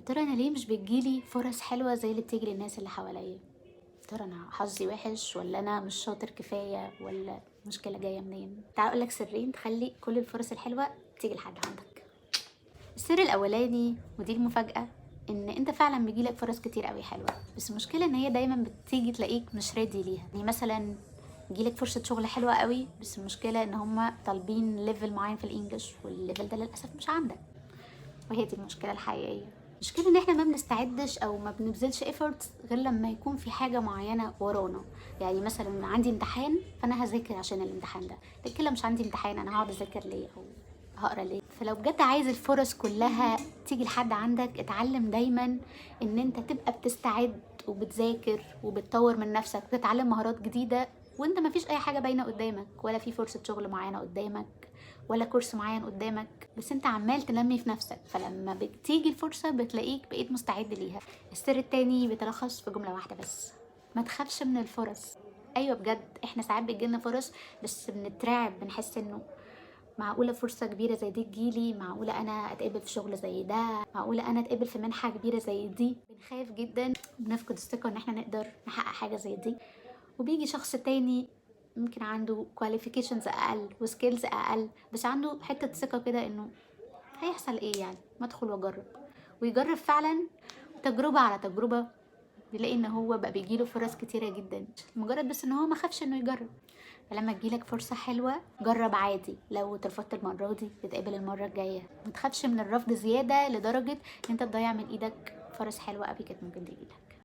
ترى انا ليه مش بتجيلي فرص حلوه زي اللي بتيجي للناس اللي حواليا؟ ترى انا حظي وحش، ولا انا مش شاطر كفايه، ولا مشكله جايه منين؟ تعال اقول لك سرين تخلي كل الفرص الحلوه تيجي لحد عندك. السر الاولاني ودي المفاجاه، ان انت فعلا بيجيلك فرص كتير قوي حلوه، بس المشكله ان هي دايما بتيجي تلاقيك مش ريدي ليها. يعني مثلا يجيلك فرصه شغل حلوه قوي، بس المشكله ان هما طالبين ليفل معين في الانجليش، والليفل ده للاسف مش عندك. وهي دي المشكلة الحقيقية. المشكلة ان احنا ما بنستعدش او ما بنبذلش efforts غير لما يكون في حاجة معينة ورانا. يعني مثلا عندي امتحان فانا هذاكر عشان الامتحان ده، لكن لو مش عندي امتحان انا هقعد اذاكر ليه او هقرا ليه؟ فلو بجد عايز الفرص كلها تيجي لحد عندك، اتعلم دايما ان انت تبقى بتستعد وبتذاكر وبتطور من نفسك وتتعلم مهارات جديدة، وانت ما فيش اي حاجة باينة قدامك، ولا في فرصة شغل معينة قدامك، ولا كورس معين قدامك، بس انت عمال تنمي في نفسك، فلما بتيجي الفرصة بتلاقيك بقيت مستعد ليها. السر التاني بيتلخص في جملة واحدة بس: ما تخافش من الفرص. ايوه بجد احنا ساعات بتجيلنا فرص بس بنترعب، بنحس انه معقولة فرصة كبيرة زي دي تجيلي؟ معقولة أنا أتقبل في شغل زي ده؟ معقولة أنا أتقبل في منحة كبيرة زي دي؟ بنخاف جدا، بنفقد الثقة إن احنا نقدر نحقق حاجة زي دي. وبيجي شخص تاني ممكن عنده qualifications أقل وسكيلز أقل، بس عنده حتة ثقة كده إنه هيحصل إيه يعني، ما أدخل وأجرب. ويجرب فعلا، تجربة على تجربة بيلاقي ان هو بقى بيجيله فرص كتيرة جدا، مجرد بس ان هو ما خافش انه يجرب. فلما تجيلك فرصة حلوة جرب عادي، لو اترفضت المرة دي تتقبل المرة الجاية. ما تخافش من الرفض زيادة لدرجة ان انت تضيع من ايدك فرص حلوة قوي كانت ممكن تجيلك.